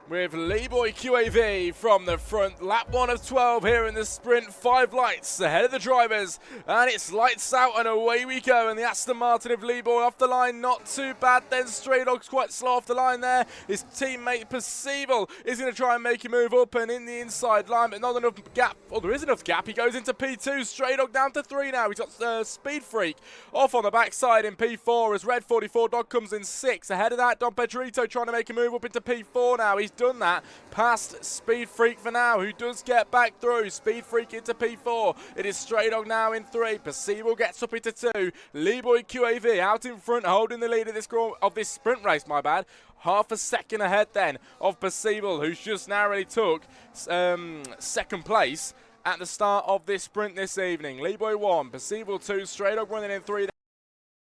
with Leeboy QAV from the front. Lap 1 of 12 here in the sprint. 5 lights ahead of the drivers. And it's lights out and away we go. And the Aston Martin of Leeboy off the line. Not too bad. Then Stray Dog's quite slow off the line there. His teammate Percival is going to try and make a move up and in the inside line. But not enough gap. Oh, there is enough gap. He goes into P2. Stray Dog down to 3 now. He's got Speed Freak off on the backside in P4 as Red 44 Dog comes in 6. Ahead of that, Don Pedrito trying to make a move up into P4 now. He's done that past Speed Freak for now, who does get back through. Speed Freak into P4. It is Stray Dog now in 3. Percival gets up into 2. Leeboy QAV out in front, holding the lead of this sprint race, my bad. Half a second ahead then of Percival, who's just narrowly took second place at the start of this sprint this evening. Leeboy 1, Percival 2, Stray Dog running in 3.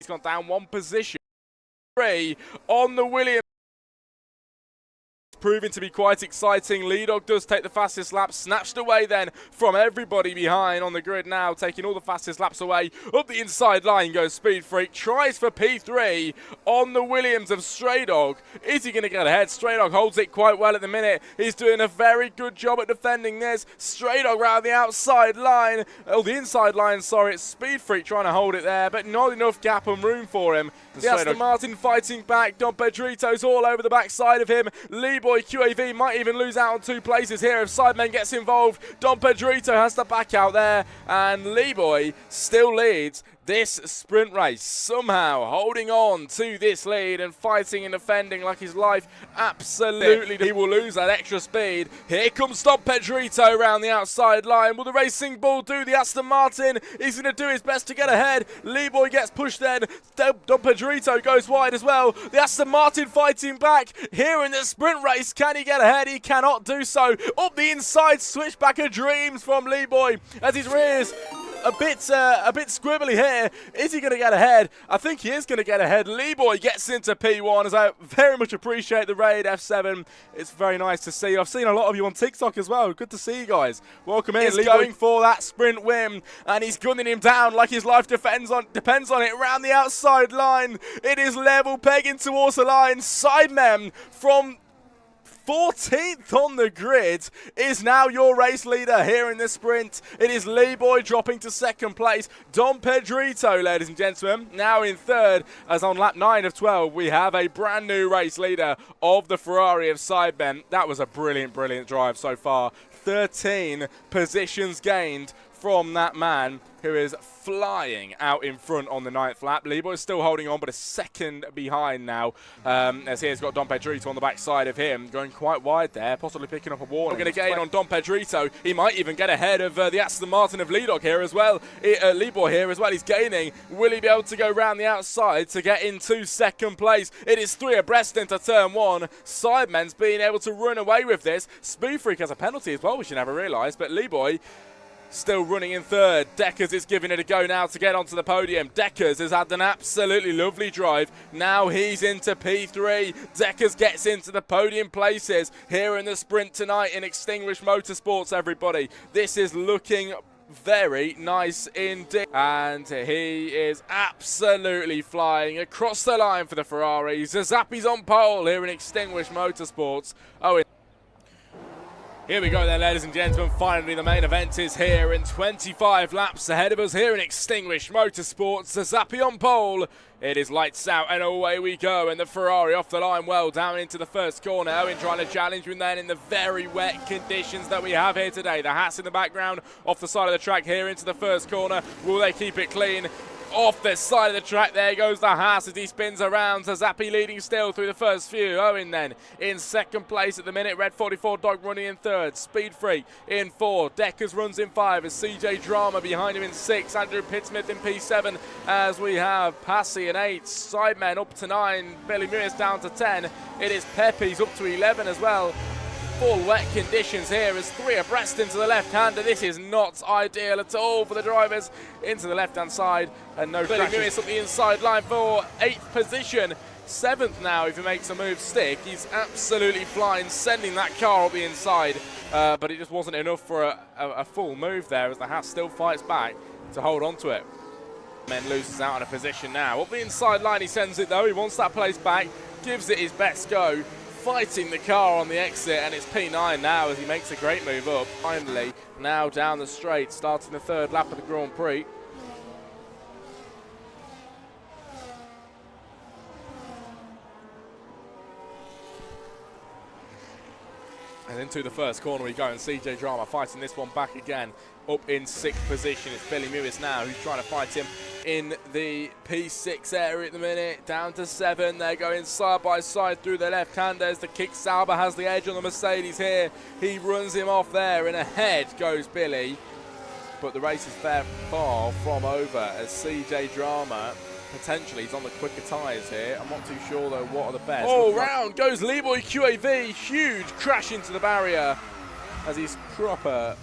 He's gone down 1 position. 3 on the Williams. Proving to be quite exciting. Leedog does take the fastest lap, snatched away then from everybody behind on the grid now, taking all the fastest laps away. Up the inside line goes Speed Freak, tries for P3 on the Williams of Stray Dog. Is he going to get ahead? Stray Dog holds it quite well at the minute. He's doing a very good job at defending this. Stray Dog around the outside line, oh the inside line, sorry, it's Speed Freak trying to hold it there, but not enough gap and room for him. The Aston Martin fighting back, Don Pedrito's all over the backside of him. Leeboy QAV might even lose out on 2 places here if Sidemen gets involved. Don Pedrito has to back out there, and Leeboy still leads this sprint race, somehow holding on to this lead and fighting and defending like his life absolutely. He will lose that extra speed. Here comes Don Pedrito around the outside line. Will the Racing Bull do the Aston Martin? He's going to do his best to get ahead. Leeboy gets pushed then. Don Pedrito goes wide as well. The Aston Martin fighting back here in the sprint race. Can he get ahead? He cannot do so. Up the inside, switchback of dreams from Leeboy as his rears a bit squibbly here. Is he going to get ahead? I think he is going to get ahead. Leeboy gets into P1 as I very much appreciate the raid, F7. It's very nice to see. I've seen a lot of you on TikTok as well. Good to see you guys. Welcome in. He's going for that sprint win, and he's gunning him down like his life depends on it around the outside line. It is level pegging towards the line. Sidemen from 14th on the grid is now your race leader here in the sprint. It is Leeboy dropping to 2nd place. Don Pedrito, ladies and gentlemen, now in 3rd, as on lap 9 of 12, we have a brand new race leader of the Ferrari of Sidemen. That was a brilliant, brilliant drive so far. 13 positions gained from that man who is flying out in front on the 9th lap. Leeboy is still holding on, but a second behind now. As he's got Don Pedrito on the backside of him, going quite wide there, possibly picking up a warning. We're going to get in on Don Pedrito. He might even get ahead of the Aston Martin of Leedog here as well. Leeboy here as well. He's gaining. Will he be able to go round the outside to get into 2nd place? It is 3 abreast into turn 1. Sidemen's being able to run away with this. Speed Freak has a penalty as well, which you never realised, but Leeboy still running in 3rd. Deckers is giving it a go now to get onto the podium. Deckers has had an absolutely lovely drive. Now he's into P3. Deckers gets into the podium places here in the sprint tonight in Extinguished Motorsports, everybody. This is looking very nice indeed. And he is absolutely flying across the line for the Ferrari. Zazappi's on pole here in Extinguished Motorsports. Here we go then, ladies and gentlemen. Finally, the main event is here in 25 laps ahead of us here in Extinguished Motorsports. Zazappi on pole. It is lights out and away we go, and the Ferrari off the line well down into the 1st corner. Owen trying to challenge him then in the very wet conditions that we have here today. The Haas in the background off the side of the track here into the 1st corner. Will they keep it clean? Off the side of the track, there goes the Haas as he spins around. Zazappi leading still through the first few. Owen then in 2nd place at the minute. Red 44 Dog running in 3rd. Speed Freak in 4. Deckers runs in 5 as CJ Drama behind him in 6. Andrew Pittsmith in P7 as we have Passy in 8. Sidemen up to 9. Billy Mears down to 10. It is Pepe's up to 11 as well. Full wet conditions here as 3 abreast into the left-hander. This is not ideal at all for the drivers into the left-hand side. And no Billy Lewis up the inside line for 8th position. 7th now if he makes a move stick. He's absolutely flying, sending that car up the inside. But it just wasn't enough for a full move there as the Haas still fights back to hold on to it. Men loses out on a position now. Up the inside line he sends it though. He wants that place back. Gives it his best go. fighting the car on the exit, and it's P9 now as he makes a great move up. Finally, now down the straight, starting the third lap of the Grand Prix. And into the first corner we go, and CJ Drama fighting this one back again, up in 6th position. It's Billy Lewis now who's trying to fight him in the P6 area at the minute, down to 7. They're going side by side through the left-handers. The Kick Sauber has the edge on the Mercedes here. He runs him off there, and ahead goes Billy. But the race is far from over as CJ Drama potentially he's on the quicker tyres here. I'm not too sure though what are the best. Oh, round goes Leroy QAV. Huge crash into the barrier as he's proper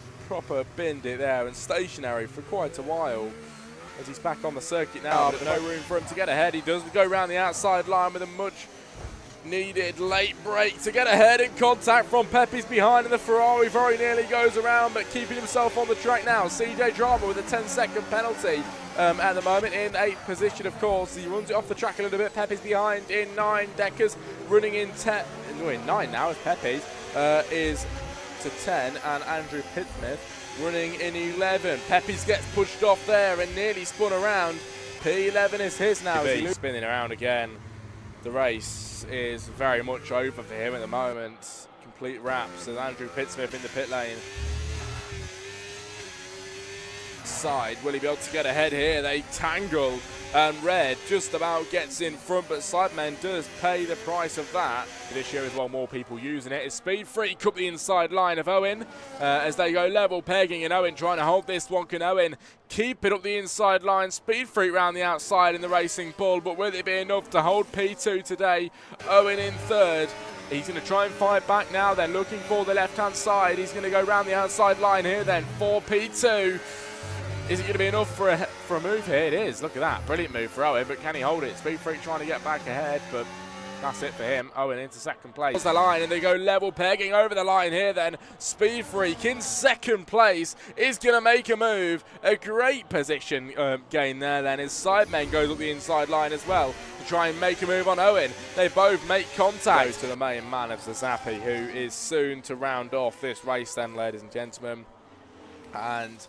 binned it there and stationary for quite a while as he's back on the circuit now. But no room for him to get ahead. He does go around the outside line with a much needed late break to get ahead. In contact from Pepe's behind, and the Ferrari very nearly goes around, but keeping himself on the track now. CJ Drama with a 10-second penalty at the moment in 8th position, of course. He runs it off the track a little bit. Pepe's behind in 9. Deckers running in 10. No, in 9 now as Pepe's is to 10, and Andrew Pittsmith running in 11. Pepe's gets pushed off there and nearly spun around. P11 is his now. He's spinning around again. The race is very much over for him at the moment. Complete wraps as Andrew Pittsmith in the pit lane. Side, will he be able to get ahead here? They tangle, and Red just about gets in front, but Sidemen does pay the price of that. This year as well, more people using it. It's Speed Freak up the inside line of Owen as they go level pegging, and Owen trying to hold this one. Can Owen keep it up the inside line? Speed Freak round the outside in the Racing Bull, but will it be enough to hold P2 today? Owen in 3rd. He's going to try and fight back now then, looking for the left-hand side. He's going to go round the outside line here then for P2. Is it going to be enough for a move here? It is. Look at that. Brilliant move for Owen, but can he hold it? Speed Freak trying to get back ahead, but that's it for him. Owen into 2nd place. There's the line, and they go level pegging over the line here then. Speed Freak in 2nd place is going to make a move. A great position gain there then as Sidemen goes up the inside line as well to try and make a move on Owen. They both make contact. Goes to the main man of Zazapi, who is soon to round off this race then, ladies and gentlemen. And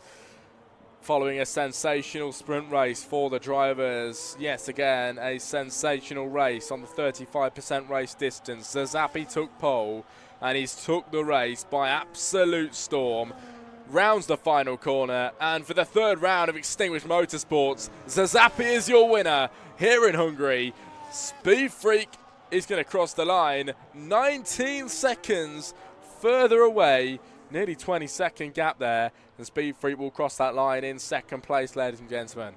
following a sensational sprint race for the drivers, yet again a sensational race on the 35% race distance. Zazapi took pole, and he's took the race by absolute storm. Rounds the final corner, and for the 3rd round of Extinguished Motorsports, Zazapi is your winner here in Hungary. Speed Freak is going to cross the line 19 seconds further away. Nearly 20-second gap there, and Speed Freak will cross that line in 2nd place, ladies and gentlemen,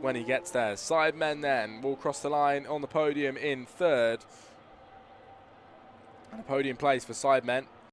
when he gets there. Sidemen then will cross the line on the podium in 3rd. And a podium place for Sidemen